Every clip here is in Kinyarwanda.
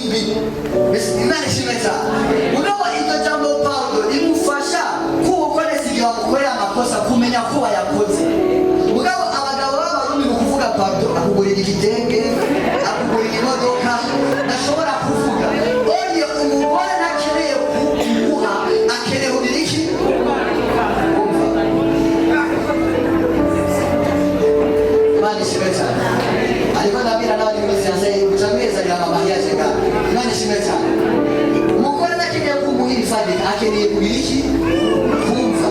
indwi Imana ishimwe cyane mugabo iryo jambo Paulo rimufasha kuwukoreza igihe wamukorera amakosa kumenya ko wayakoze mugabo abagabo b'abarumi mu kuvuga Paulo akugurira igitenge akugurira imodoka ndashobora kuvuga oyo umugore nakeneye kumuha akeneye ubiriki Imana ishimwe cyane ariko nabira n'abandi muri siyanse utamweza ya mama yajenga Imana ishimwe cyane umugore nakeneye kumuha ifadi akeneye kubiriki kumva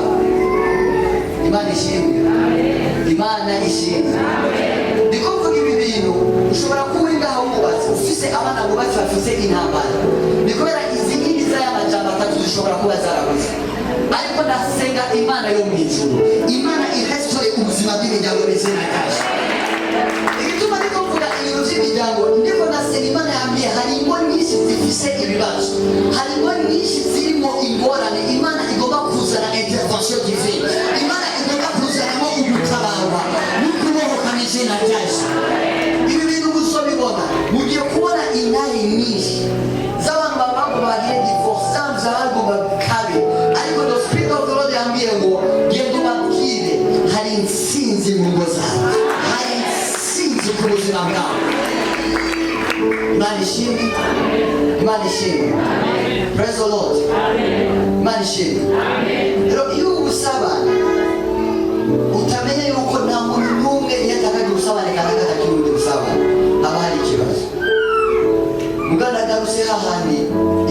Imana ishimwe Imana ishimwe ndiko mvuga ibi bintu ushobora kuba ngaho wubatse ufise abana bubatse bafise intambara nikobera izi ngindi z'amajambo atatu zishobora kuba zarabuze ariko ndasenga Imana yo mu ijuru Imana irestore ubuzima bw'imiryango n'izina ryayo igituma ndiko mvuga ibintu by'imiryango ndiko ndasenga Imana yambwiye hari ingo nyinshi zifise ibibazo hari ingo nyinshi zirimo ingorane Imana igomba kuzana intervention divine Imana igomba kuzanamo ubutabarwa n'ukubohoka n'izina ryayo ibi bintu muzobibona mugiye kubona intare nyinshi z'abantu babangu bagiye divorce z'abagomba kabe ariko the spirit of the Lord yambwiye ngo genda ubabwire hari intsinzi mu ngo zabo hari intsinzi ku buzima bwabo Imana ishimwe Imana ishimwe praise the Lord Imana ishimwe rero iyo usabana utamenya yuko nta muntu n'umwe yatakaje usabane kandi atakirundi usabane haba hari ikibazo mugaragaruze hahandi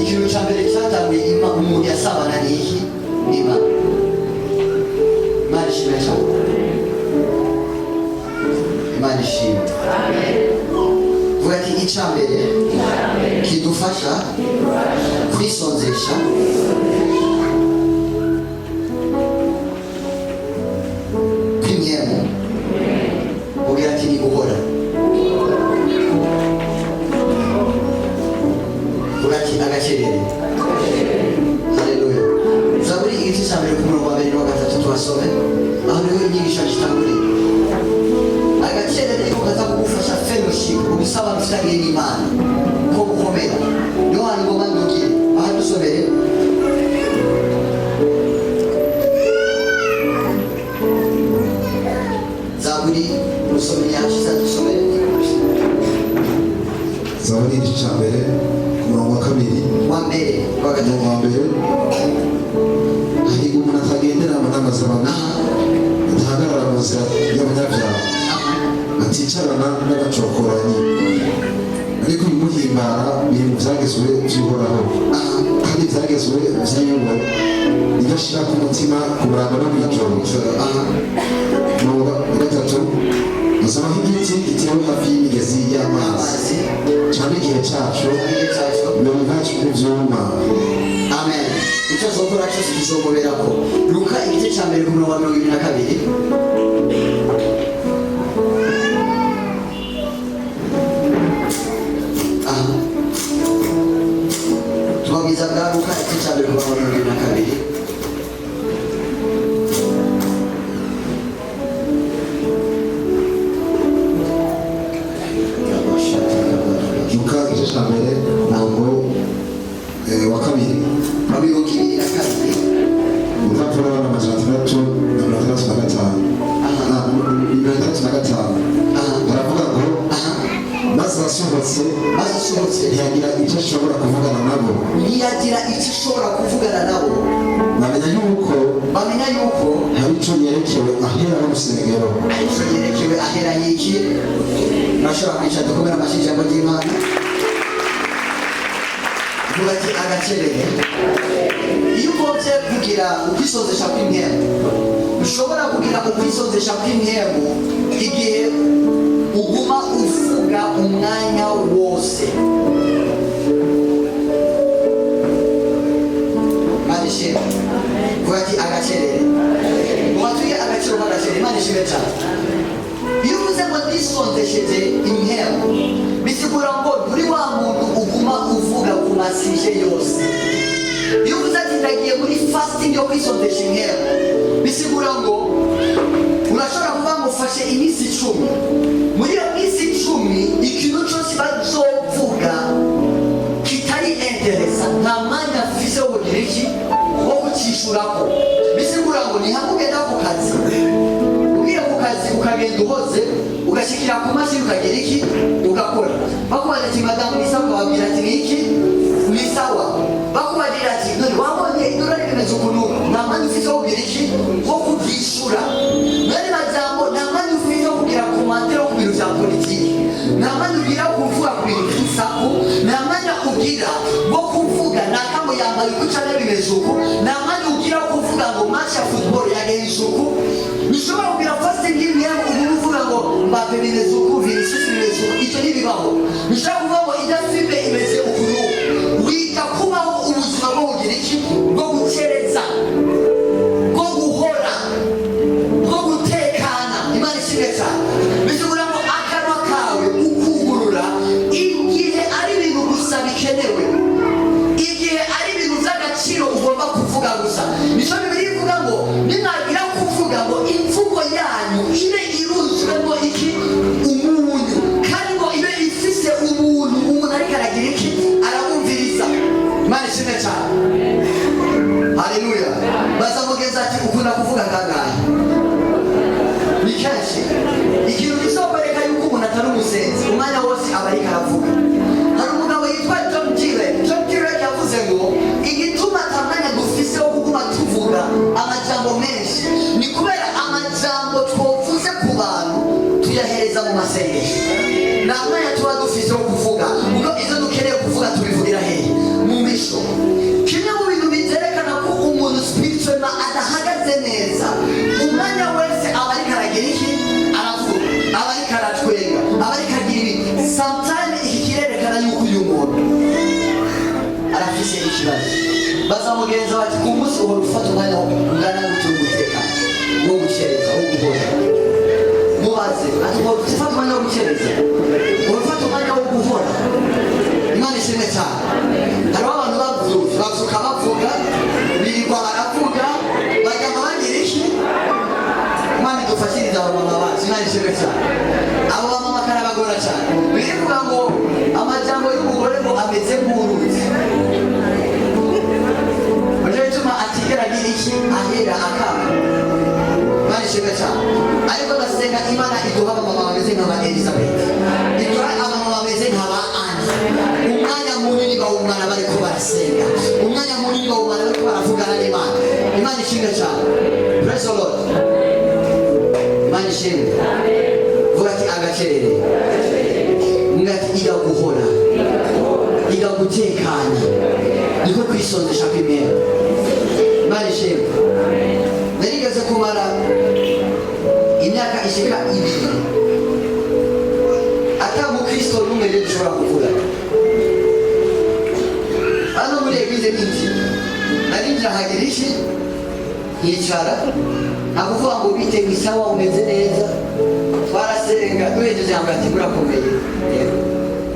ikintu cya mbere cyatanguye umuntu yasabana ni iki Imana Imana ishimwe cyane Imana ishimwe vuga ati icya mbere kidufasha kwisonzesha kw'imyemu vuga ati ni guhora vuga ati agacerere haleluya Zaburi igice cya mbere ku murongo wa mbere n'uwa gatatu tubasome aho niho inyigisho zitanguriye agacerere niko kaza kugufasha fellowship ubusabane ufitanye n'Imana ko gukomera niho hantu ngomba ndugire aha dusomere Zaburi usomere yashize dusomere Zaburi igice cya mbere ku murongo wa kabiri wa mbere wa gatatu wa mbere hari umuntu atagendera mu nama z'abantu atahagarara mu nzira y'abanyabyaha aticarana n'abacokoranyi ariko ibimuhimbara biri mu byagezwe by'uhoraho kandi ibyagezwe by'iwe nibyo ashyira ku mutima ku buranga no mu ijoro gatatu musaba nk'igiti gitewe hafi y'imigezi y'amazi cyane igihe cyacu ibintu byacu n'ibyuma amen icyo zokora cyose kizogoberako Luka igice cya mbere ku murongo wa 22 tubabwiza bwa Luka igice cya mbere ku murongo wa 22 Luka igice cya mbere umurongo wa kabiri urupapuro n'amajana 365 baravuga ngo maze asohotse ntiyagira icyo ashobora kuvugana nabo bamenya yuko hari icyo yerekewe ahera n'urusengero y'iki nashobora kwicara dukomera amashyi ijambo ry'Imana vuga ati agacerere iyo ugombye kugira ukwisozesha kw'imyemu ushobora kugira ukwisozesha kw'imyemu igihe uguma uvuga umwanya wose manishimwe vuga ati agacerere umatuye agaciro k'agacerere manishimwe cyane iyo uvuze ngo nisondesheje imyemu bisigura ngo uri wa muntu uguma uvuga ku masije yose iyo uvuze ati ndagiye muri fasting yo kwisondesha imyemu bisigura ngo urashobora kuba mufashe iminsi 10 muri iyo minsi 10 ikintu cyose bazovuga kwiteresa nta mwanya afise wo kugira iki wo kucishurako bisigura ngo ni hamwe ugenda ku kazi ugiye ku kazi ukagenda uhoze ugashikira ku mashini ukagira iki ugakora bakubaza ati madamu ni sawa ukababwira ati ni iki ni sawa bakubagira ati none wabonye idolari rimeze ukuntu nta mwanya ufise wo kugira iki wo kuvyishura none majambo nta mwanya ufise wo kugira ku matero ku bintu vya politiki nta mwanya ugira kuvuga ku bintu vy'isaku nta mwanya ugira wo kuvuga nakamo yambaye kucane bimeze uku nta mwanya ugira wo kuvuga ngo match ya football yagenze uku nishobora kugira first game yabo uvuga ngo Mbappe bimeze uku Vinicius bimeze uku icyo ntibibaho nishobora kuvuga ngo ida filme imeze ukuntu wita kubaho ubuzima bwo kugira iki bwo gukereza bwo guhora bwo gutekana Imana ishimwe cyane bisigura ngo akanwa kawe ukugurura igihe ari ibintu gusa bikenewe igihe ari ibintu by'agaciro ugomba kuvuga gusa nicyo bibiri bivuga ngo nimwagira kuvuga ngo imvugo yanyu ibe iruzwemo iki umunyu kandi ngo ibe ifise umuntu ariko aragira iki aramumviriza Imana ishimwe cyane haleluya baza mugenza ati ukunda kuvuga kangahe ni kenshi ikintu kisokoreka yuko umuntu atari umusenzi umwanya wose aba ariko aravuga hari umugabo yitwa John Gillett yavuze ngo igituma atamwanya dufise wo kuguma tuvuga amajambo menshi ni kubera amajambo twovuze ku bantu tuyahereza mu masengesho nta mwanya tuba dufise wo kuvuga kuko izo dukeneye kuvuga tubivugira hehe mu misho kimwe mu bintu biterekana ko umuntu spirituellement adahagaze neza umwanya wese aba ariko aragira iki aravuga aba ariko aratwenga aba ariko agira ibi sometimes iki kirerekana yuko uyu muntu arafise ikibazo baza mugenza bati ku munsi uhora ufata umwanya wo ungana gutyo umutekano wo gukereza wo guhora mubaze ati uhora ufata umwanya wo gukereza uhora ufata umwanya wo guhora Imana ishimwe cyane hariho abantu bavuka bavuga birirwa baravuga bagamba bagira iki Imana idufashiriza abamama bacu Imana ishimwe cyane abo bamama karabagora cyane birivuga ngo amajambo y'umugore ngo ameze nk'uruzi bituma atigera agira iki ahera akama Imana ishimwe cyane ariko ndasenga Imana iduha abamama bameze nk'aba Elizabeth iduha abamama bameze nk'aba Anne umwanya munini bawumara bariko barasenga umwanya munini bawumara bariko baravugana n'Imana Imana ishimwe cyane praise the Lord Imana ishimwe vuga ati agacerere ngati iga guhora iga gutekana niko kwisondesha kw'imyenda Imana ishimwe narigeze kumara imyaka ishika 2 ata mukristo n'umwe rero ushobora kuvuga hano muri eglise n'iki narinjira hagira iki yicara nakuvuga ngo bite bisawa umeze neza twarasenga duhejeje hagati murakomeye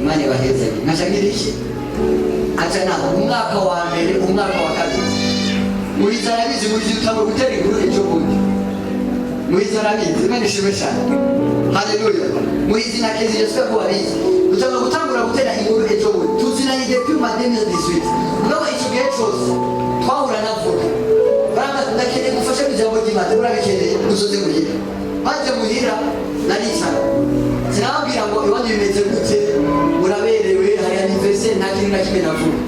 Imana ibaheze nkacagira iki aca naho umwaka wa mbere umwaka wa kabiri muhizana bizi utangwa gutera inkuru ejo bundi muhizana bizi Imana ishimwe cyane haleluya muhizi na kezi Yesu ko babizi utangwa gutangura gutera inkuru ejo bundi tuzinanye depuis ma 2018 ngaba icyo gihe cyose twahura navuga baranga ndakeneye gufasha ijambo ry'Imana urabikeneye uzoze muhira baje muhira naricara sinababwira ngo iwanyu bimeze gute muraberewe hari anniversaire nta kintu na kimwe navuga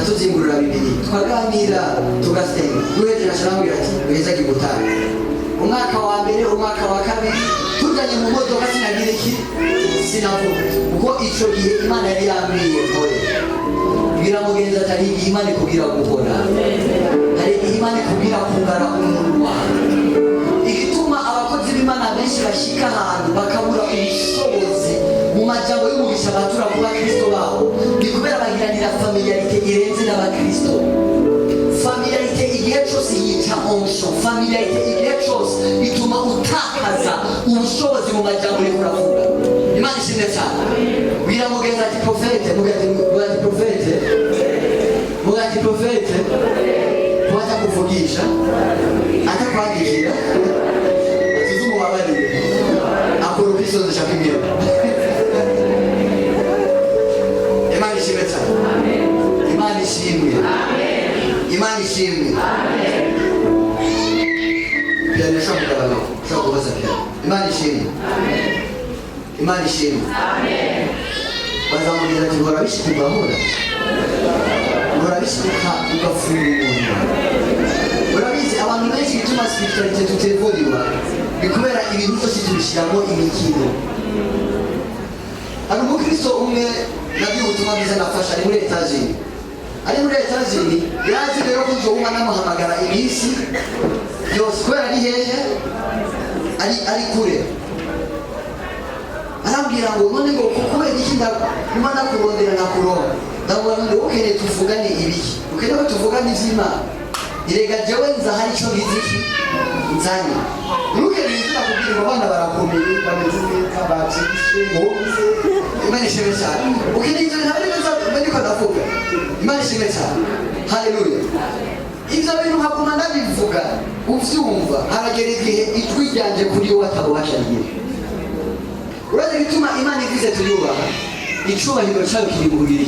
tuzingurura bibiri twaganira tugasenga duhejeje ashirambwira ati weza kigutana umwaka wa mbere umwaka wa kabiri tujanye mu modoka sinagira iki sinavuga kuko ico gihe Imana yari yambwiye kore bwira mugenzi atari Imana ikubwira gukora hari Imana ikubwira kugara umunwa igituma abakozi b'Imana benshi bashika ahantu bakabura ubushobozi mu majambo y'umugisha batura kuba Kristo babo ni kubera bagiranira familiarite irenze n'abakristo familiarite igihe cyose yica onction familiarite igihe cyose ituma utakaza ubushobozi mu majambo uri kuravuga Imana ishimwe cyane bwira mugenzi ati profete mugati profete kubaza kuvugisha atakwagisha atuzumu wabarire akora ubisondesha kw'imyenda Imana ishimwe cyane Imana ishimwe. Imana ishimwe. Piano shaka kugabana. Shaka kubaza piano. Imana ishimwe. Imana ishimwe. Bazamubwira ati hora bishika ugahora. Hora bishika ugafunga umuntu. Urabizi abantu benshi bituma spirituality tutevuriwa ni kubera ibintu byose tubishyiramo imikino. Hari umukristo umwe nabyo ubutumwa bwiza nafasha ari muri etajini. Ari muri etajini yazi rero ko nzobuma namuhamagara iminsi yose kubera ari hehe ari kure. Arambwira ngo none ngo kubera iki nduma nakurondera nakuronka. Ndabona ngo ukeneye tuvugane ibiki. Ukeneye tuvugane ivy'Imana. Irega jewe nzahari cyo biziki nzanye. Ntukeneye izina kubwira abana barakomeye bameze neza bacishe ngoze. Imana ishimwe cyane. Ukeneye izina ntabwo neza ndiko ndavuga. Imana ishimwe cyane. Haleluya. Ibyo bintu hakuma ndabivuga uvyumva haragera igihe ijwi ryanje kuri wowe atabubashagiye. Uraje bituma Imana ivuze tuyubaha. Icubahiro cyayo kiri mu bubiri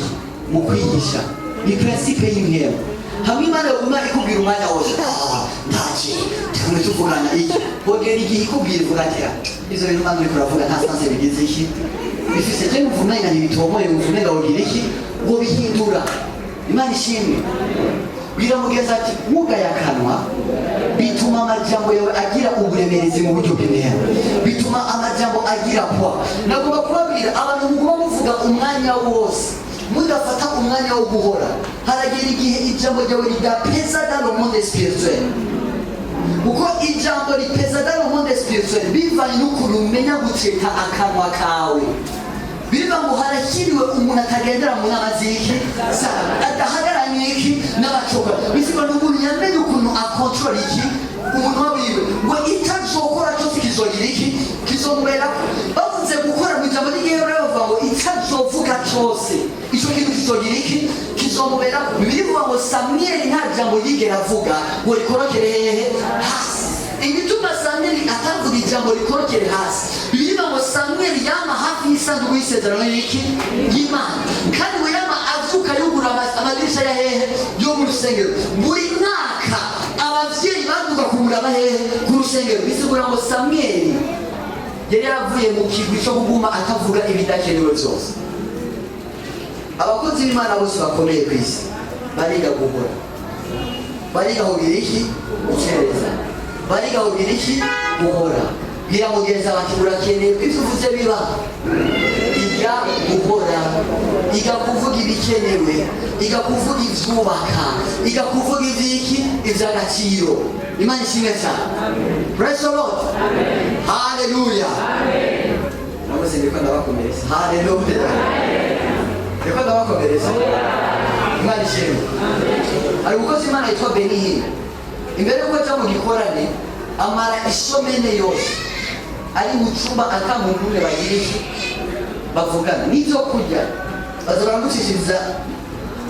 mu kwigisha. Ni principe y'imwero. Hamwe Imana yaguma ikubwira umwanya wose. Ntaje tume tuvugana iki. Bogera igihe ikubwira vuga ati izo bintu Imana iri kuravuga nta sanse bigize iki. Bifise je muvumanya n'ibitomoye mvume ngawogira iki ngo bihindura. Imana ishimwe. Biramugeza ati mugaya kanwa bituma amajambo yawe agira uburemerezi mu buryo bw'imera. Bituma amajambo agira poa. Nagomba kubabwira abantu muguma muvuga umwanya wose. Mudafata umwanya wo guhora. Haragera igihe ijambo ryawe rigapeza dans le monde spirituel. Uko ijambo ripeza dans le monde spirituel bivanye n'ukuntu umenya guceka akanwa kawe. Biva ngo harakiriwe umuntu atagendera mu nama ziki adahagaranye iki n'abacoka. Bisigwa n'umuntu yamenye ukuntu akontrola iki umuntu wabiwe ngo itazokora cyose kizogira iki kizomubera. Bavuze gukora mu ijambo ry'Imana bavuga ngo itazovuga cyose icyo kintu kizogira iki kizomubera. Bivuga ngo Samweli nta jambo yigera avuga ngo rikorokere hehe hasi. Igituma Samweli atavuga ijambo rikorokere hasi. Bivuga ngo Samweli yama hafi y'isanduku y'isezerano y'iki y'Imana kandi we yama azuka yugura amadirisha ya hehe yo mu rusengero. Buri mwaka abavyeyi bavuga kumuraba hehe ku rusengero. Bisigura ngo Samweli yari yaravuye mu kigwi cyo kuguma atavuga ibidakenewe byose. Abakozi b'Imana bose bakomeye ku isi bariga guhora, bariga kugira iki gucereza, bariga kugira iki guhora. Bwira mugenzi bati urakeneye ko ivuze biba iga guhora, iga kuvuga ibikenewe, iga kuvuga ivyubaka, iga kuvuga ivyiki ivy'agaciro. Imana ishimwe cyane. Praise the Lord. Hallelujah. Namose ndiko ndabakomereza. Hallelujah. Ndiko ndabakomereza. Imana ishimwe. Ari umukozi Imana yitwa Benihi. Imbere yuko aja mu gikorane amara isomene yose ari mu cyumba akamuntu ne bagiriki bavugana n'ibyo kurya bazabamushishiriza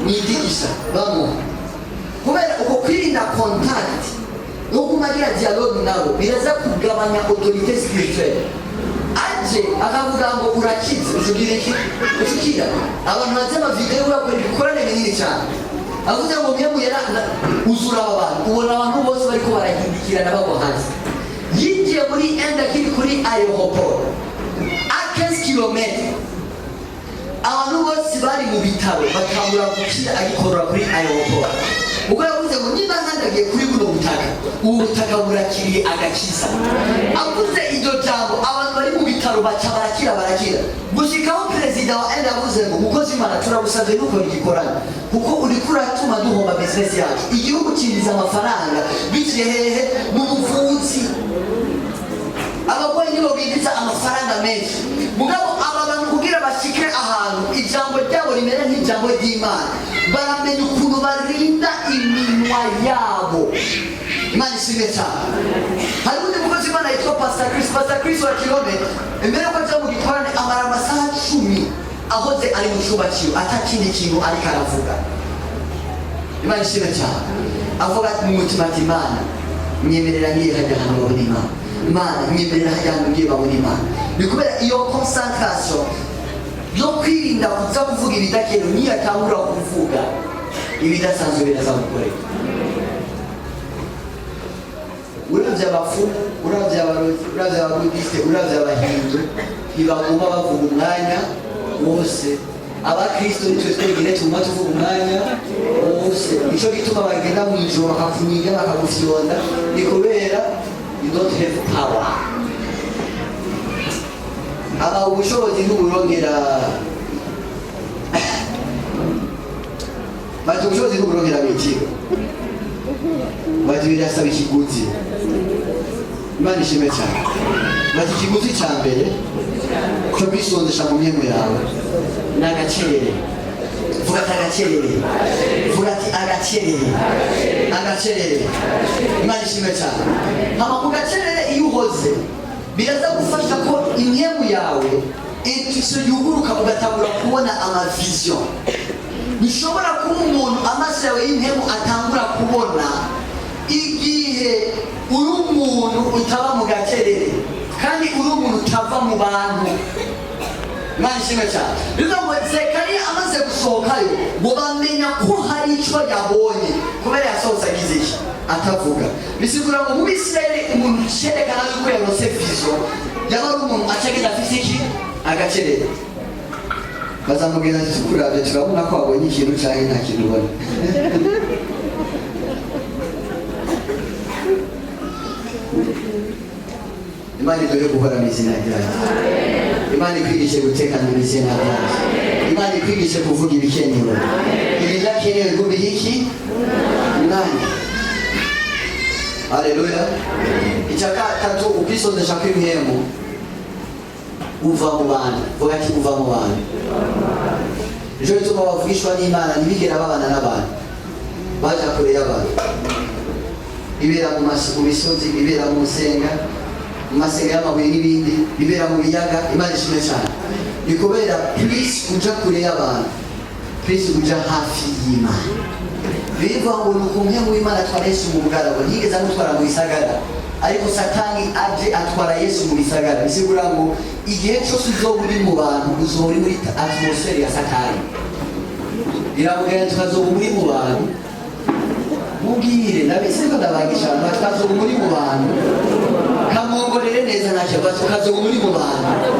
n'idigisha bamo kubera uko kwirinda contact no kumagira dialogue nabo biraza kugabanya autorité spirituelle. Aje akavuga ngo urakize ushugire iki ushikira abantu bazema video bakora ibikorane binini cyane. Avuze ngo mwe muyera uzura abantu ubona abantu bose bariko barahindikira nabagwa hasi. Yinjiye muri enda kiri kuri aeroport a 15 km. Abantu bose bari mu bitaro bakabura gukira agikorora kuri aeroport. Ubwo yavuze ngo niba ntandagiye kuri buno butaka ubu butaka burakiriye agakiza. Avuze iryo jambo abantu bari mu bitaro baca barakira. Gushikaho perezida wa enda yavuze ngo mukozi Imana turabusaze nuko gikorana kuko uri kuratuma duhomba business yacu. Igihugu kinjiza amafaranga biciye hehe mu buvuzi. Abagwayi nibo binjiza amafaranga menshi. Mugabo aba bantu kugira bashike ahantu ijambo ryabo rimera nk'ijambo ry'Imana baramenya ukuntu barinda iminwa yabo. Imana ishimwe cyane. Hari undi mukozi Imana yitwa Pastor Chris wa Kilome. Imbere ko aja mu gikorane amara amasaha 10 ahoze ari mu cyumba cyiwe atakindi kintu ariko aravuga. Imana ishimwe cyane. Avuga ati mu mutima ati Imana nyemerera ngiye hajya hano babona Imana. Imana nyemerera hajya hano ngiye babona Imana. Ni kubera iyo concentration yo kwirinda kuza kuvuga ibidakenewe niyo atangura kuvuga ibidasanzwe birazamukorera. Uravye abafumu, uravye abarozi, uravye ababudiste, uravye abahindu ntibaguma bavuga umwanya wose. Abakristo nitwe twegene tuguma tuvuga umwanya wose. Nico gituma bagenda mw'ijoro bakakunyiga bakagufyonda, ni kubera you don't have power. Aba ubushobozi n'uburongera bati ubushobozi n'uburongera bw'ikigo bati birasaba ikiguzi. Imana ishimwe cyane. Bati ikiguzi cya mbere cyo kwisondesha mu myemo yawe ni agacerere. Vuga ati agacerere. Vuga ati agacerere. Agacerere. Imana ishimwe cyane. Hama ku gacerere iyo uhoze biraza gufasha ko imyemo yawe intuition yuguruka ugatangura kubona amavision. Nishobora kuba umuntu amaso yawe y'imhemu atangura kubona igihe uri umuntu utaba mu gacerere kandi uri umuntu utava mu bantu. Imana ishimwe cyane. Bivuga ngo Zekariya amaze gusohokayo ngo bamenya ko hari icyo yabonye kubera yasohotse agize iki atavuga. Bisigura ngo mu Bisirayeli umuntu cyerekana yuko yarose vision yaba ari umuntu acagenda afite iki agacerere. Bazamubwira ati tukurabye turabona ko wabonye ikintu cyangwa nta kintu ubona. Imana iduhe guhora mu izina ryayo. Imana ikwigishe gutekana mu izina ryayo. Imana ikwigishe kuvuga ibikenewe. Ibidakenewe ngo bihiki Imana. Haleluya. Icya gatatu ukwisondesha kw'imhemu uva mu bantu. Vuga ati uva mu bantu. Ejo bituma bavugishwa n'Imana ntibigera babana n'abantu. Baja kure y'abantu. Ibera mu misozi, ibera mu nsenga, mu masenga y'amabuye n'ibindi, ibera mu biyaga. Imana ishimwe cyane. Ni kubera please uja kure y'abantu, please uja hafi y'Imana. Bivuga ngo ni ukumwe mu Imana atwara Yesu mu bugaragwa, ntiyigeze amutwara mu bisagara, ariko Satani aje atwara Yesu mu bisagara. Bisigura ngo igihe cyose uzoba uri mu bantu uzoba uri muri atmosfere ya Satani. Biramubwira tukazoba muri mu bantu mubwire nabese ko ndabagisha tukazoba muri mu bantu kamongorere neza ntacyo tukazoba muri mu bantu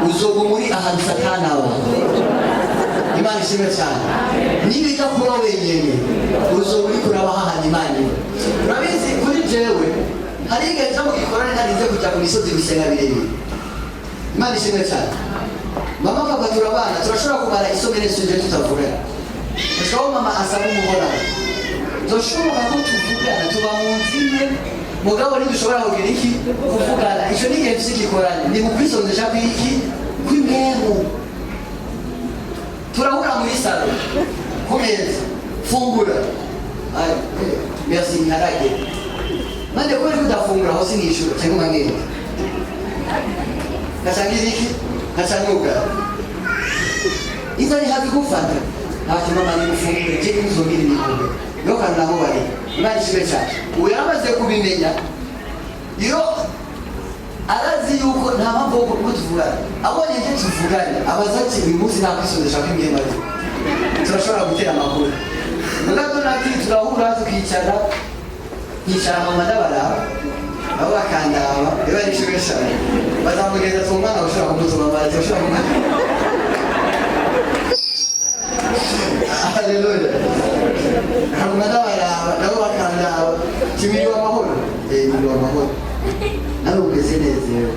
uzoba muri ahantu Satani aba. Imana ishimwe cyane. Niba ijya kuba wenyine uzoba uri kuraba hahandi Imana. Urabizi kuri jewe hari igihe cyo mugikorane ntarinze kujya ku misozi gusenga birebire. Imana ishimwe cyane. Mama papa turabana turashobora kumara isomero suje tutavugana. Ushobora mama asaba umubonano. Nzoshobora ko tuvugana tuba mu nzime mugabo ntidushobora kugira iki kuvugana. Icyo ni igihe tusigikorane ni mu kwisondesha kw'iki kw'imhemu. Turahura muri salo ku meza fungura merci ntarage mande ko uri kudafungura aho sinishura cyangwa mangere kasangira iki kasanguka inzari hafi gufata ntacyo mama ni gufungura je n'izobiri nikombe yo kana aho bari. Imana ishimwe cyane. Ubu yaramaze kubimenya iyo arazi yuko nta mpamvu yo tuvugana. Abonye nje tuvugane abaza ati uyu munsi nta kwisondesha kw'imyema ye turashobora gutera amakuru. Mugato nati turahura tukicara nkicara mama n'abaraba abo bakandaba biba ari ishimwe cyane. Bazamugeza tumwana ushobora kumutuma amazi ushobora kumwana. Haleluya. Hamwe n'abaraba nabo bakandaba kimiriwe amahoro. Kimiriwe amahoro. Nalo ugeze neza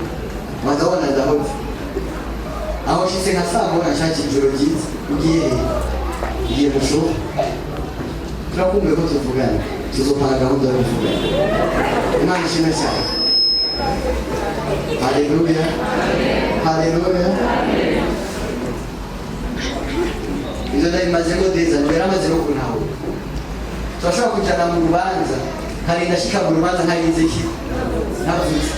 wadabona ndahoze aho shitse nka saa moya nshaka ijoro ryiza ugiye musho turakumbuye ko tuvugana tuzopanga gahunda yo kuvugana. Imana ishimwe cyane. Haleluya. Haleluya. Izo ndayimaze ngo deza mbere amaze no kuntaho turashobora kujyana mu rubanza karinda shika mu rubanza ntarinze iki navuze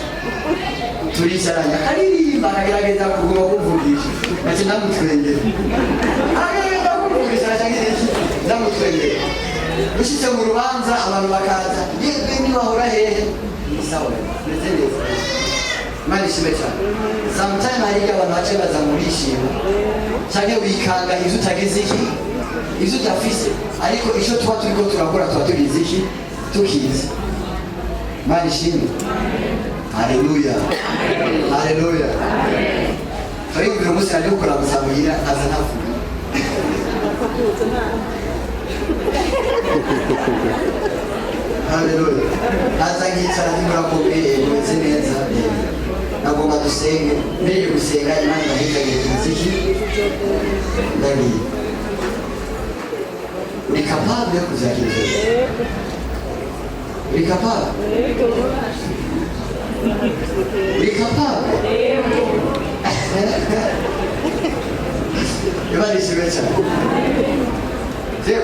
turicaranya karirimba akagerageza kuguma kumvugisha ati ndamutwengera akagerageza kumvugisha cyangwa iki ndamutwengera. Ushitse mu rubanza abantu bakaza yebwe ntibahora hehe sawa ndetse neza. Imana ishimwe cyane. Sometimes hari abantu bace baza mu bishimo cyangwa wikanga ibyo utagize iki ibyo udafise ariko icyo tuba turiko turakora tuba tubizi iki tukizi. Imana ishimwe. Haleluya, haleluya. Twiyumvira umunsi naje gukora muzamuhira aza ntavuga. Haleluya. Aza nkicara nimurakomeye meze neza. Nagomba dusenge, mbere gusenga Imana irahitagiye kimuziki. Ndagiye. Uri capable yo kuzakira? Uri capable? Uri capable? Imana ishimwe cyane.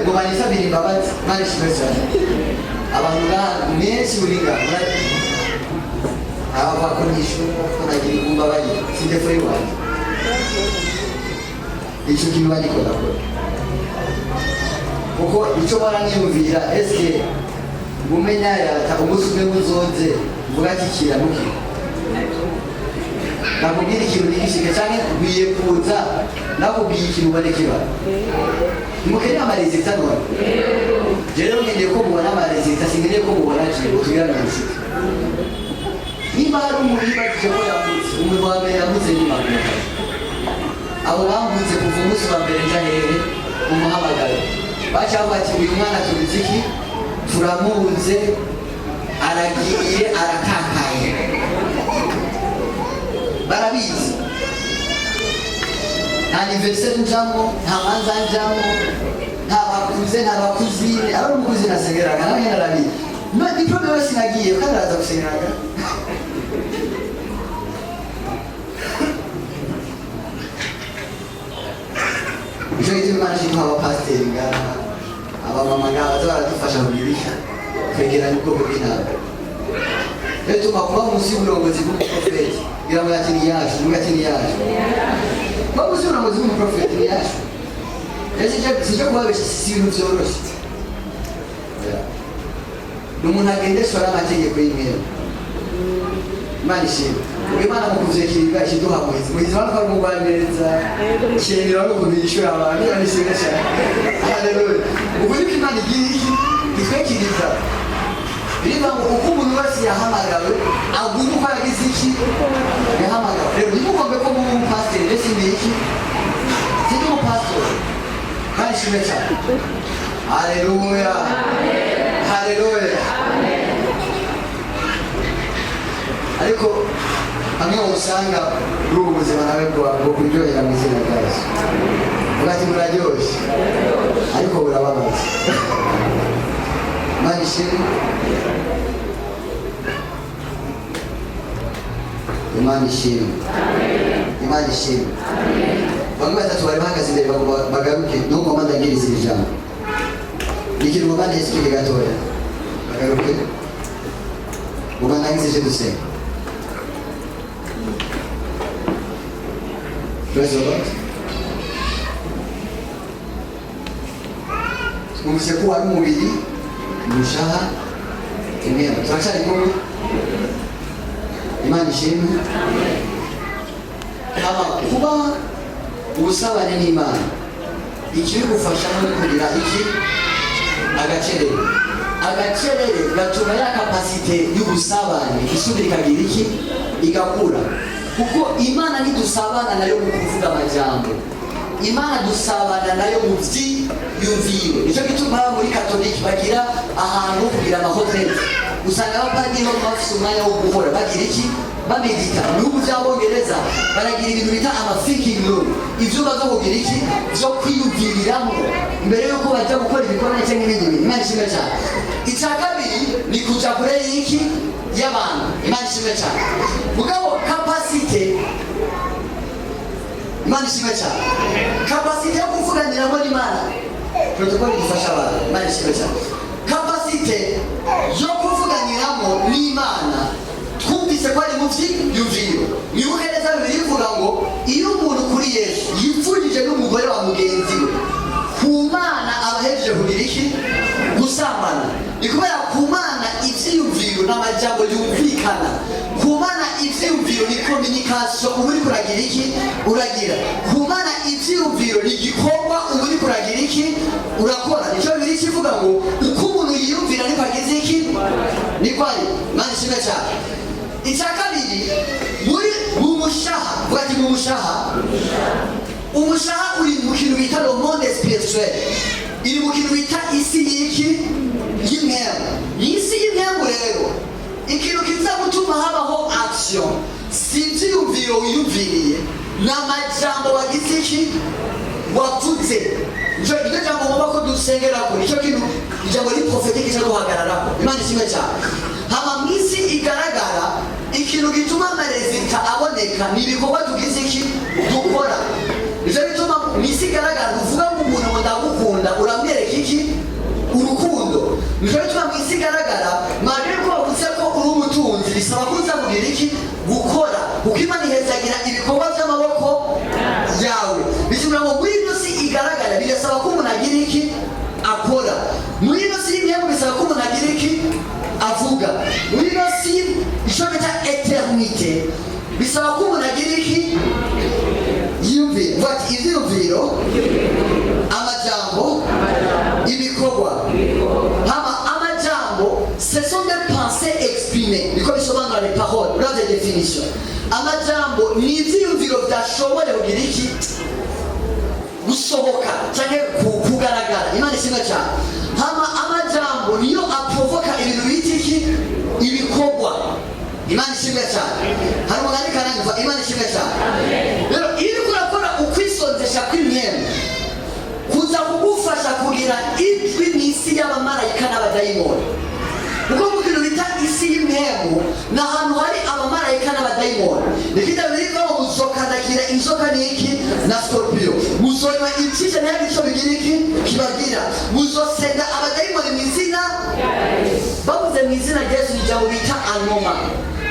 Ngo banisabire imbabazi, Imana ishimwe cyane. Abantu benshi buringa abakonisha ko nagira imbabazi sindefo yiwanjye. Icyo kintu bagikora kuko icyo baranyumvira eske umenya yata umusume muzoze vuga kikira muki nakubwira ikintu nigishike cyane biye kuza nakubwiye ikintu barekeba mukeneye amarezita none rero ngendeye ko mubona amarezita singendeye ko mubona kintu tugirana inshuti niba hari umuntu yibajije ko yavutse umuntu wa mbere yavutse ni Imana abo bambutse kuva umunsi wa mbere nja hehe umuhamagaro bacyangwa ati uyu mwana tubizi iki turamubuze aragiye arakakaye barabizi nta anniversaire njamo nta manza njamo nta bakuze nta bakuzine ari umukuzi nasengeraga nawe narabizi no diplome wese nagiye kandi araza gusengeraga icyo gituma Imana ishimwe abapasiteri ngaha abamama ngaha baza baradufasha kugirisha kwegeranya ubwoko bw'intama rero tuma kuba munsi y'uburongozi bw'umuprofeti kugira ngo ati ni yacu nubwo ati ni yacu kuba munsi y'uburongozi bw'umuprofeti ni yacu rero sicyo kubabesha si ibintu byoroshye ni umuntu agendeshwa n'amategeko y'imwero. Imana ishimwe Imana mu kuvyekirwa ikiduha muhizi bana ko mugwaneza cyemera no kubishura abantu Imana ishimwe cyane. Haleluya. Uburi ko Imana igira itwekiriza biba uko umuntu wese yahamagawe aguma uko yagize iki yahamagawe rero nimugombe ko mu pastor ndetse n'iki sindi mu pastor Imana ishimwe cyane. Haleluya. Haleluya. Ariko hamwe usanga muri ubu buzima nawe bwo kuryohera mu izina rya Yesu ugati muraryoshye ariko burababaza. Imana ishimwe. Imana ishimwe. Imana ishimwe. Bamwe batatu bari bahagaze imbere bagaruke nuko mandangiriza iri jambo ikintu ngomba ntesikire gatoya bagaruke mubandangirize dusenga. Praise the Lord. Twumvise ko wari umubiri umushaha imyenda turacyari kumwe. Imana ishimwe. Kuba ubusabane n'Imana ikibigufashamo ni kugira iki agacerere gatuma ya kapasite y'ubusabane isubira ikagira iki igakura kuko Imana nidusabana nayo mu kuvuga amajambo Imana dusabana nayo mu vyiyumviro. Nicyo gituma muri Katolika bagira ahantu kugira amahoteli usanga abapadiri bafise umwanya wo guhora bagira iki bamedita mu bihugu by'Abongereza baragira ibintu bita ama-thinking room ivyumba vyo kugira iki vyo kwiyumviriramo mbere yuko bajya gukora ibikorwa cyangwa ibindi bintu. Imana ishimwe cyane. Icya kabiri ni kuja kure y'iki y'abantu. Imana ishimwe cyane. Mugabo capacity Imana ishimwe cyane. Capacity yo kuvuganiramo n'Imana protocol ifasha abantu. Imana ishimwe cyane. Capacity yo kuvuganiramo n'Imana twumvise ko ari mu vyiyumviro. Nibuke neza Bibiliya ivuga ngo iyo umuntu kuri Yesu yipfurije n'umugore wa mugenzi we ku Mana abahejeje kugira iki gusambana. Ni kubera ku Mana ivyiyumviro n'amajambo yumvikana. Ku Mana ivyiyumviro ni communication uba uriko uragira iki uragira. Ku Mana ivyiyumviro ni igikorwa uba uriko uragira iki urakora. Nicyo bibiri kivuga ngo uko umuntu yiyumvira niko agize iki niko ari. Imana ishimwe cyane. Icya kabiri mu mushaha, vuga ati mu mushaha. Umushaha uri mu kintu bita le monde spirituel, iri mu kintu bita isi y'iki y'imwemu. Isi y'imwemu rero ikintu kiza gutuma habaho action si ibyiyumviro wiyumviriye, ni amajambo wagize iki wavuze. Nicyo jambo ngomba ko dusengerako, nicyo kintu ijambo riprofetike cyo guhagararako. Imana ishimwe cyane. Hama mu isi igaragara ikintu gituma amarezita aboneka ni ibikorwa tugize iki dukora. Nicyo bituma mu isi igaragara uvuga ngo umuntu ngo ndagukunda uramwereka iki urukundo. Nicyo bituma mu isi igaragara mwabire ko bavuze ko uri umutunzi bisaba kuza kugira iki gukora, kuko Imana ihezagira ibikorwa by'amaboko yawe. Bisubira ngo muri ino si igaragara birasaba ko umuntu agira iki akora. Muri ino si y'imyembe bisaba ko umuntu agira iki avuga. Muri ino si icyo bita eternite bisaba ko umuntu agira iki yiyumvira. Vuga ati ivyiyumviro, amajambo, ibikorwa. Hama amajambo ce sont des pensées exprimées, niko bisobanura les paroles. Uravye definition, amajambo ni ivyiyumviro vyashoboye kugira iki gusohoka canke kugaragara. Imana ishimwe cyane. Hama amajambo niyo aprovoka ibintu bita iki ibikorwa. Imana ishimwe cyane. Hari umugani karangiza. Imana ishimwe cyane. Rero iyo urakora ukwisonzesha kw'imyembe kuza kugufasha kugira ijwi n'isi y'abamarayika n'abadayimoni. Uko mu kintu bita isi y'imyembe ni ahantu hari abamarayika n'abadayimoni. Nikita biriva ngo muzokandakira inzoka n'iki na scorpio, muzonywa icisha nayo icyo bigira iki kibagira, muzosenga abadayimoni mu izina bavuze mu izina rya Yesu. Ijambo bita anoma.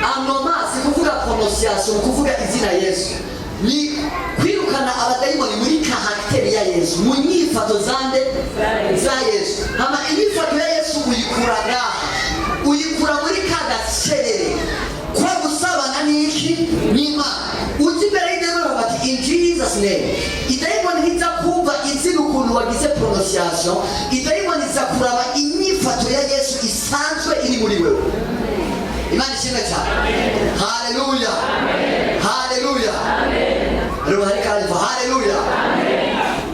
Anoma si kuvuga prononciation, kuvuga izina Yesu. Ni kwirukana abadayimoni muri karakteri ya Yesu, mu nyifato zande za Yesu. Hama inyifato ya Yesu uyikura muri kagacerere kwa gusabana n'iki n'Imana. Uzi imbere y'Imana bati in Jesus name. Idayimoni ntiza kumva izina ukuntu wagize prononciation, idayimoni iza kuraba inyifato ya Yesu isanzwe iri muri wewe. Imana ishimwe cyane. Haleluya, haleluya. Rero hari kandi haleluya.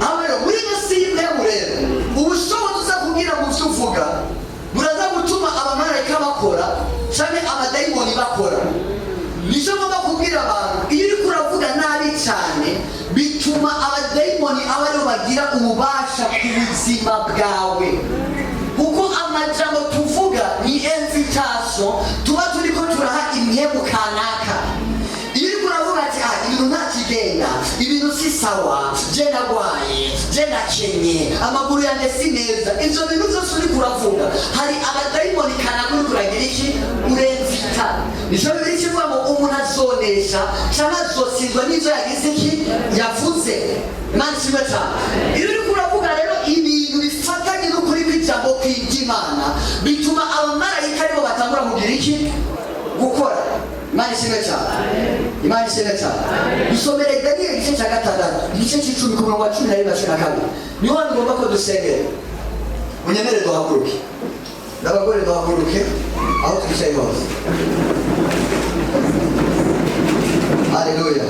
Amero muri nasi y'imurero ubushobozi uza kugira mu byo uvuga buraza gutuma abamarayika bakora cyane abadayimoni bakora. Nicyo ngomba kubwira abantu, iyo uri kuravuga nabi cyane bituma abadayimoni abariho bagira ububasha ku buzima bwawe, kuko amajambo tuvuga ni invitation tuba turiko turaha imihemu kanaka. Iyo uri kuravuga ati ibintu ntakigenda, ibintu si sawa, je nagwaye, je nakenye, amaguru yanjye si neza, ibyo bintu byose uri kuravuga hari abadayimoni kanaka uri kuragira iki uremvita. Nicyo bibiri kivuga ngo umuntu azonesha cyangwa azosindwa n'ibyo yagize iki yavuze. Imana ishimwe cyane. Iyo uri kuravuga rero ibintu bifatanye n'ukuri kw'ijambo kw'Imana bituma abamarayika aribo batangura kugira iki gukora. Imana ishimwe cyane. Imana ishimwe cyane. Dusomere Daniel igice cya 6 igice cy'icumi ku murongo wa 11-12. Niho ngomba ko dusengera. Unyemere duhaguruke. N'abagore duhaguruke aho twicaye hose. Haleluya.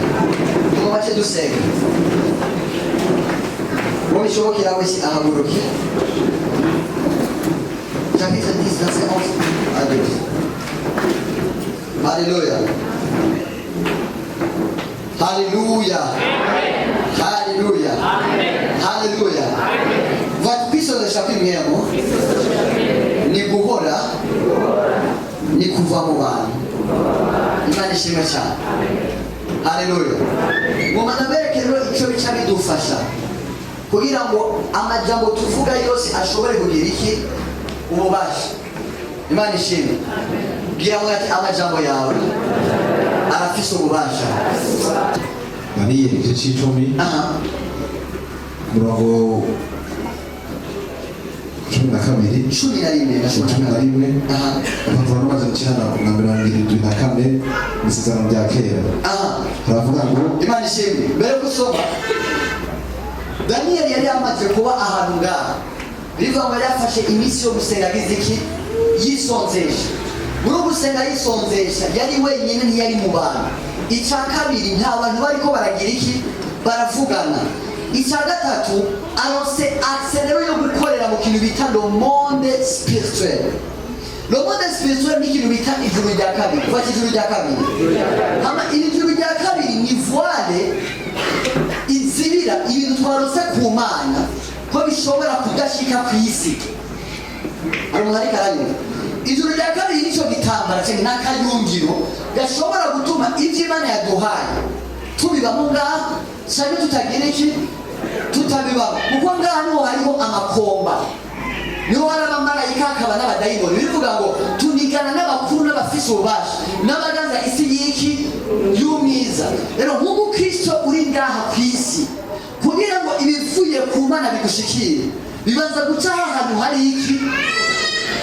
Ngomba cyo dusenga. Bon, je vois qu'il a aussi un bloqué. Chapitre 10, verset 11 à 12. Alléluia. Alléluia. Alléluia. Alléluia. Votre puissance de chapitre mwemo ni guhora ni kuva mu bantu. Imana ishimwe cyane. Alléluia. Ngomba rero icyo bica bidufasha kugira ngo amajambo tuvuga yose ashobore kugira iki ububasha. Imana ishimwe. Bwira ngo ati amajambo yawe arafise ububasha. Daniel igice cy'icumi murongo 12 11 abavuga n'amaze cyana na 74 misezerano bya kera. Baravuga ngo Imana ishimwe. Mbere gusoma Daniel yari amaze kuba ahantu ngaha bivuga ngo yafashe iminsi yo gusenga giziki yisonzesha. Muri gusenga yisonzesha yari wenyine, ntiyari mu bantu. Icya kabiri, nta bantu bariko baragira iki, baravugana. Icya gatatu, arose accéléré yo gukorera mu kintu bita le monde spirituel. Le monde spirituel ni kintu bita ijuru rya kabiri. Kwa ijuru rya kabiri, hama ijuru rya kabiri ni voile izibira ibintu twarose ku Mana ko bishobora kudashika ku isi. Arumari karani ijuru rya kabiri nico gitambara cyane n'akayungiro gashobora gutuma ivyo Imana yaduhaye tubibamo ngaha cyane tutagira iki, tutabibamo. Kuko ngaha niho hariho amakomba, niho hari abamarayika hakaba n'abadayimoni. Bivuga ngo tunigana n'abakuru n'abafise ububasha n'abaganza isi y'iki y'umwiza. Rero nk'uko Kristo uri ngaha ku isi kugira ngo ibivuye ku Mana bigushikire, bibanza guca ahantu hari iki,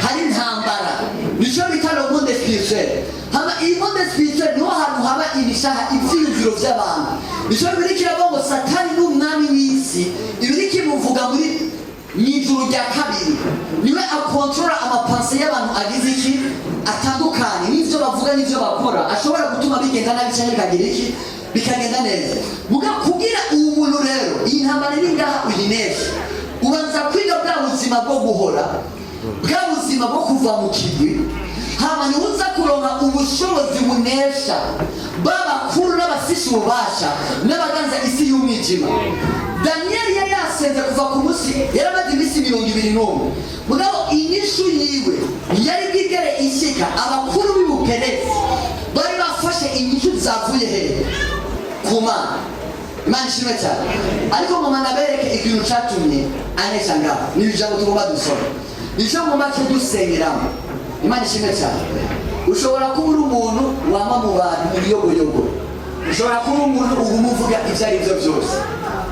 hari intambara. Nico bita le monde spirituel. Hama iyi monde spirituel niho hantu haba ibishaha, ivyiyumviro vy'abantu. Nico birikira ngo Satani n'umwami w'isi, ibiriki muvuga muri n'ijuru rya kabiri, niwe akontrola amapanse y'abantu agize iki, atandukanye n'ivyo bavuga n'ivyo bakora, ashobora gutuma bigenda nabi cyane bikagira iki, bikagenda neza. Muga kugira ubu muntu rero iyi ntambara ni ngaha uyinesha, ubanza kwiga bwa buzima bwo guhora, bwa buzima bwo kuva mu kigwi, hama niho uza kuronka ubushobozi bunesha b'abakuru n'abafise ububasha n'abaganza isi y'umwijima. Danieli yari yasenze kuva ku munsi, yaramaze iminsi 21. Mugabo inyishu yiwe yari bwigere ishika, abakuru b'Ubuperesi bari bafashe inyishu zavuye hehe, ku Mana. Imana ishimwe cyane. Ariko mama nabereke ikintu cyatumye anesha ngaho, ni ijambo tugomba dusoma, nicyo mu make dusengeramo. Imana ishimwe cyane. Ushobora kuba uri umuntu wama mu bantu mu biyogoyogo, ushobora kuba umuntu umuvuga ibyo ari byo byose.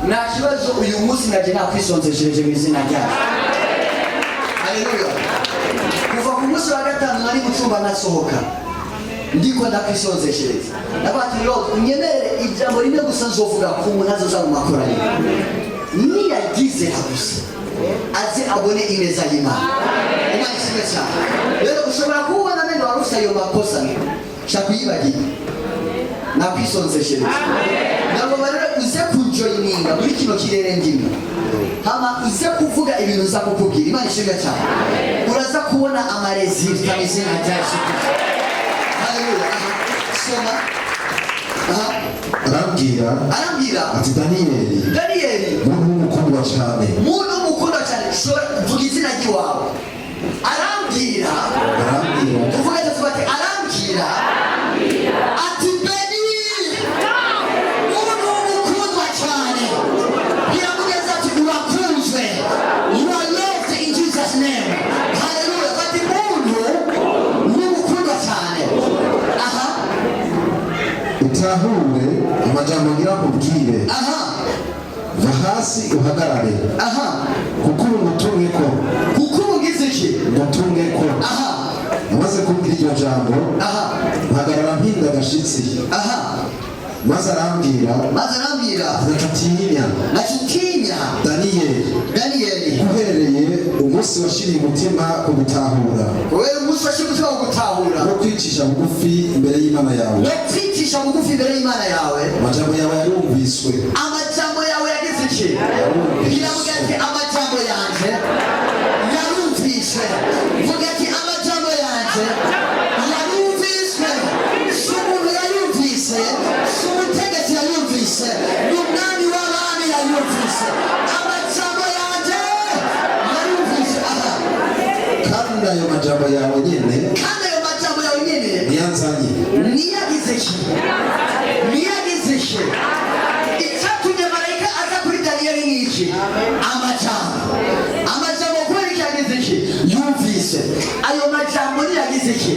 Nta kibazo, uyu munsi naje nakwisonzeshereje mu izina ryawe. Haleluya. Kuva ku munsi wa gatanu nari mu cyumba nasohoka, ndiko ndakwisonzeshereza. Nabati Lord unyemerere ijambo rimwe gusa nzovuga ku muntu azoza mu makoraniro, niyagize gusa aze abone ineza y'Imana. Imana ishimwe cyane. Rero ushobora kubona nene warufite ayo makosa shakuyibagiye, nakwisonzeshereza. Nabo barero uze kujoyininga muri kino kirere ndimo, hama uze kuvuga ibintu uza kukubwira. Imana ishimwe cyane. Uraza kubona amarezilta mu izina rya Yesu. Haleluya. Soma. Arambwira ati Danieli muntu mukundwa cyane, muntu mukundwa cyane. Vuga izina ry'iwawe. Arambwira tuvuge tufate arambwira ati Beni muntu mukundwa cyane. Biramugeza ati urakunzwe, you are loved in Jesus name. Haleluya. Ati muntu mukundwa cyane. utahure amajambo ngira kubwire, va hasi uhagarare, kuko umutumweko, kuko ugize iki, umutumweko. Amaze kumbwira iryo jambo, mpagarara mpinda agashitsi, maze arambwira nakitinya Danieli, uhereye umunsi washiriye umutima ku gutahura, no kwicisha bugufi imbere y'Imana yawe, amajambo yawe yarumviswe. Amajambo yawe yagize iki? Biravuga ati amajambo yanje yarumviswe. Vuga ati amajambo yanje yarumviswe. Umuntu yarumvise, umutegetsi yarumvise, umwami w'abami yarumvise. Amajambo yanje yarumvise. Kandi ayo majambo yawe nyene niyanzanye, niyagize iki? Icyatumye marayika aza kuri Danieli ni iki? Amajambo kubera iki yagize iki? Yumvise. Ayo majambo niyagize iki?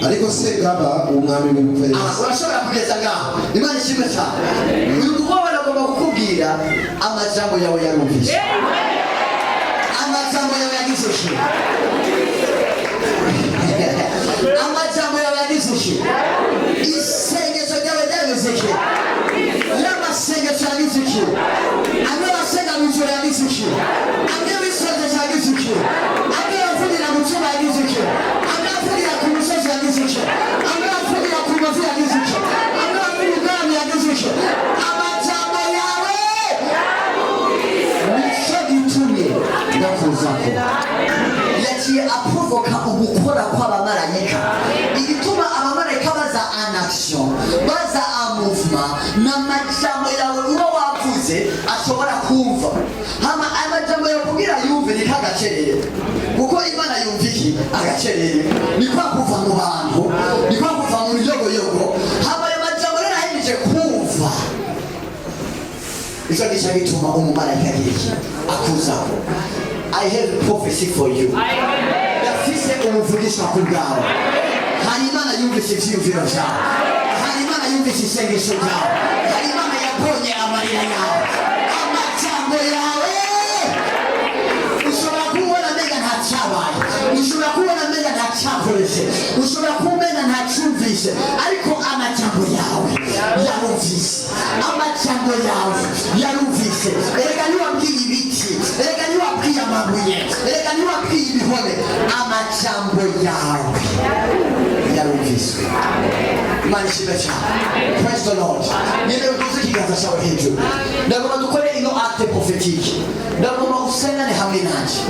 Ariko Segaba umwami w'Ubuperesi, urashobora kugeza ngaho. Imana ishimwe cyane. Uyu mukobwa agomba kukubwira amajambo yawe yarumvise. Amajambo yawe yagize iki? Amajambo yawe yagize iki? Isengesho ryawe ryagize iki? amasengesho yagize iki? Amwe basenga mu ijoro yagize iki? Amwe bisoje yagize iki? Amwe bavugirira mu cyuma yagize iki? Amwe bavugirira ku musozi yagize iki? Amwe bavugirira ku mavi yagize iki? Amwe bavugirira ubwami yagize iki? Amajambo yawe nicyo gitumye ndakuzako. Yaciye aprovoka ugukora kw'abamarayika. Igituma abamarayika baza en action, baza en mouvement, n'amajambo yawe uba wavuze ashobora kumva. Hama amajambo yawe kugira yumve ni kagacerere, kuko Imana yumva iki? Agacerere. Ni kwa kuva mu bantu, ni kwa kuva mu yogoyogo. Hama ayo majambo rero ahejeje kumva, ico gica gituma umumarayika agira iki? Akuzako. I have a prophecy for you. Yafise umuvugisha ku bwawe. Hari Imana yumvise ivyiyumviro vyawe. Hari Imana yumvise isengesho ryawe. Hari Imana yabonye amarira yawe. Amajambo yawe ushobora kubona mbega ntacyabaye, ushobora kubona mbega ntacyakoreshe, ushobora kubona ntacyumvise, ariko amajambo yawe yarumvise. Amajambo yawe yarumvise. Erega niwabwiye ibiti, erega niwabwiye amabuye, erega niwabwiye ibihome, amajambo yawe yarumviswe. Imana ishimwe cyane. Praise the Lord. Niba uduze ikiganza cyawe hejuru, ndagomba dukore ino acte prophétique. Ndagomba usengane hamwe nanjye.